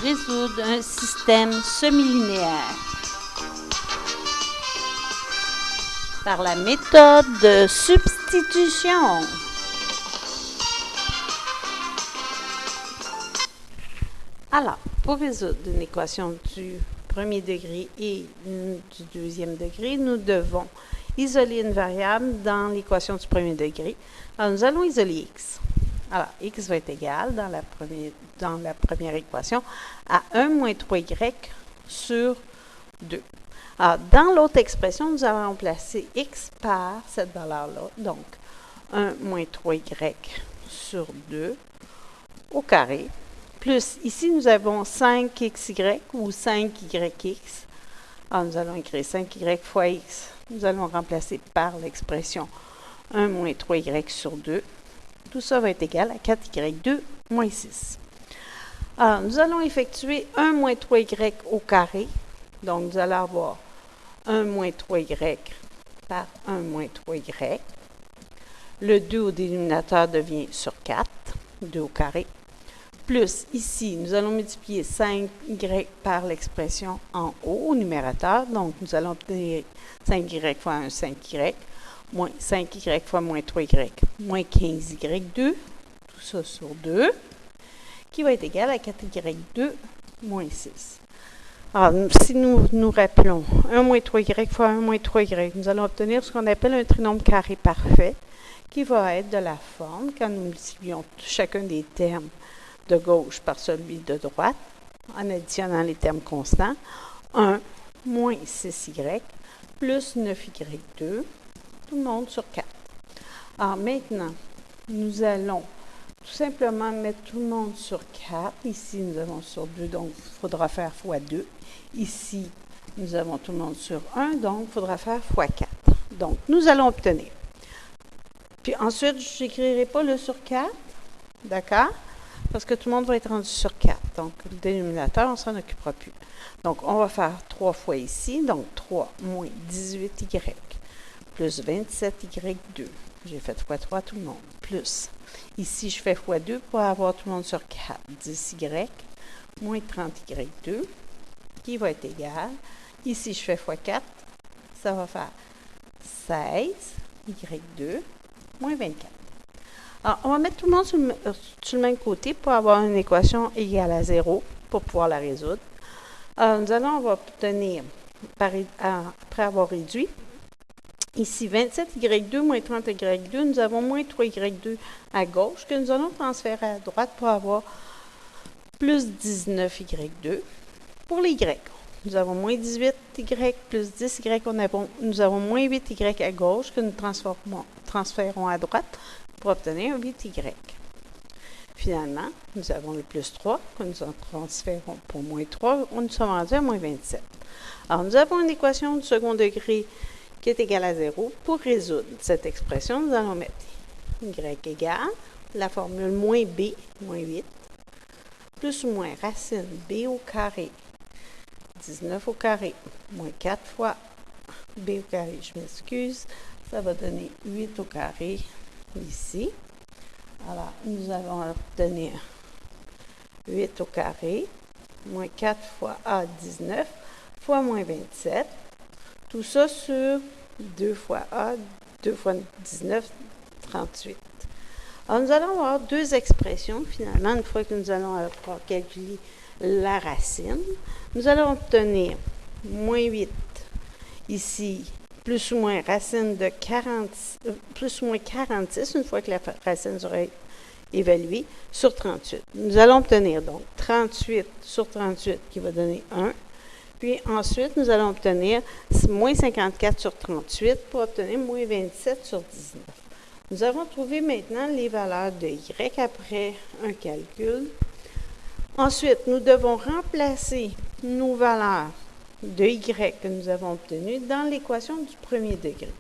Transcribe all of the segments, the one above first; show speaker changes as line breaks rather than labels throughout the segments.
Résoudre un système semi-linéaire par la méthode de substitution. Alors, pour résoudre une équation du premier degré et du deuxième degré, nous devons isoler une variable dans l'équation du premier degré. Alors, nous allons isoler x. Alors, x va être égal dans la première équation à 1 moins 3y sur 2. Alors, dans l'autre expression, nous allons remplacer x par cette valeur-là. Donc, 1 moins 3y sur 2 au carré. Plus, ici, nous avons 5xy ou 5yx. Alors, nous allons écrire 5y fois x. Nous allons remplacer par l'expression 1 moins 3y sur 2. Tout ça va être égal à 4y2 moins 6. Alors, nous allons effectuer 1 moins 3y au carré. Donc, nous allons avoir 1 moins 3y par 1 moins 3y. Le 2 au dénominateur devient sur 4, 2 au carré. Plus, ici, nous allons multiplier 5y par l'expression en haut, au numérateur. Donc, nous allons obtenir 5y fois 1, 5y, moins 5y fois moins 3y, moins 15y2, tout ça sur 2, qui va être égal à 4y2 moins 6. Alors, si nous nous rappelons 1 moins 3y fois 1 moins 3y, nous allons obtenir ce qu'on appelle un trinôme carré parfait, qui va être de la forme, quand nous multiplions chacun des termes de gauche par celui de droite, en additionnant les termes constants, 1 moins 6y plus 9y2, tout le monde sur 4. Alors maintenant, nous allons tout simplement mettre tout le monde sur 4. Ici, nous avons sur 2, donc il faudra faire fois 2. Ici, nous avons tout le monde sur 1, donc il faudra faire fois 4. Donc, nous allons obtenir. Puis ensuite, je n'écrirai pas le sur 4, d'accord? Parce que tout le monde va être rendu sur 4. Donc, le dénominateur, on ne s'en occupera plus. Donc, on va faire 3 fois ici. Donc, 3 moins 18y plus 27y2. J'ai fait fois 3 tout le monde. Plus, ici, je fais fois 2 pour avoir tout le monde sur 4. 10y moins 30y2 qui va être égal. Ici, je fais fois 4. Ça va faire 16y2 moins 24. Alors, on va mettre tout le monde sur le même côté pour avoir une équation égale à 0 pour pouvoir la résoudre. Alors, on va obtenir, après avoir réduit, ici 27y2 moins 30y2, nous avons moins 3y2 à gauche que nous allons transférer à droite pour avoir plus 19y2. Pour les y, nous avons moins 18y plus 10y, nous avons moins 8y à gauche que nous transférons à droite pour obtenir un 8y. Finalement, nous avons le plus 3 que nous en transférons pour moins 3. Nous sommes rendus à moins 27. Alors, nous avons une équation du second degré qui est égale à 0. Pour résoudre cette expression, nous allons mettre y égale la formule moins b, moins 8, plus ou moins racine b au carré, 19 au carré, moins 4 fois b au carré, je m'excuse, ça va donner 8 au carré ici. Alors, nous allons obtenir 8 au carré, moins 4 fois a, 19, fois moins 27. Tout ça sur 2 fois a, 2 fois 19, 38. Alors, nous allons avoir deux expressions, finalement, une fois que nous allons avoir calculé la racine. Nous allons obtenir moins 8 ici, plus ou moins racine de 40, plus ou moins 46, une fois que la racine sera évaluée, sur 38. Nous allons obtenir donc 38 sur 38 qui va donner 1. Puis ensuite, nous allons obtenir moins 54 sur 38 pour obtenir moins 27 sur 19. Nous avons trouvé maintenant les valeurs de y après un calcul. Ensuite, nous devons remplacer nos valeurs de y que nous avons obtenues dans l'équation du premier degré.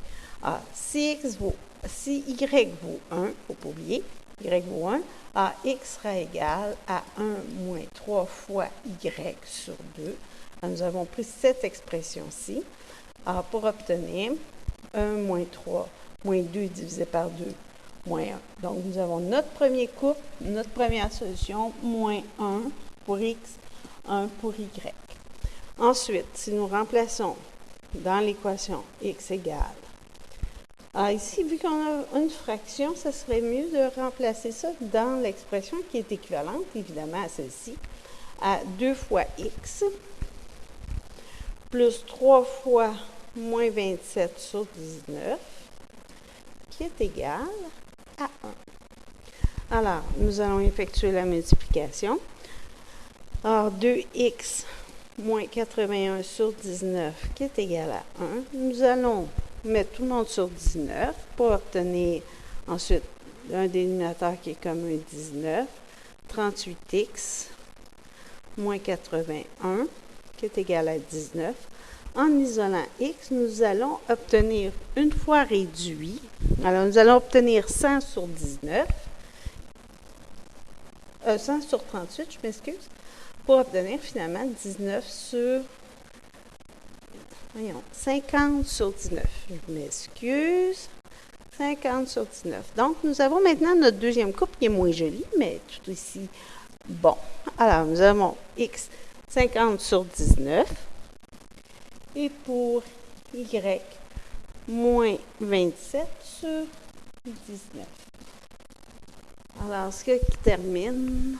Alors, si y vaut 1, il ne faut pas oublier, y vaut 1, alors x sera égal à 1 moins 3 fois y sur 2. Alors, nous avons pris cette expression-ci pour obtenir 1 moins 3 moins 2 divisé par 2 moins 1. Donc, nous avons notre premier couple, notre première solution, moins 1 pour x 1 pour y. Ensuite, si nous remplaçons dans l'équation x égale, alors ici, vu qu'on a une fraction, ça serait mieux de remplacer ça dans l'expression qui est équivalente, évidemment, à celle-ci, à 2 fois x plus 3 fois moins 27 sur 19, qui est égal à 1. Alors, nous allons effectuer la multiplication. Alors, 2x moins 81 sur 19, qui est égal à 1. Nous allons mettre tout le monde sur 19 pour obtenir ensuite un dénominateur qui est comme un 19. 38x moins 81, qui est égal à 19. En isolant x, nous allons obtenir une fois réduit. Alors, nous allons obtenir 100 sur 19. 100 sur 38, je m'excuse, pour obtenir finalement 19 sur... Voyons, 50 sur 19. Je m'excuse. 50 sur 19. Donc, nous avons maintenant notre deuxième couple qui est moins jolie, mais tout ici, bon. Alors, nous avons x 50 sur 19. Et pour y, moins 27 sur 19. Alors, ce qui termine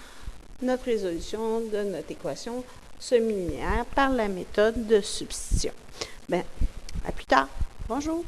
notre résolution de notre équation semi-linéaire par la méthode de substitution. Bien, à plus tard. Bonjour.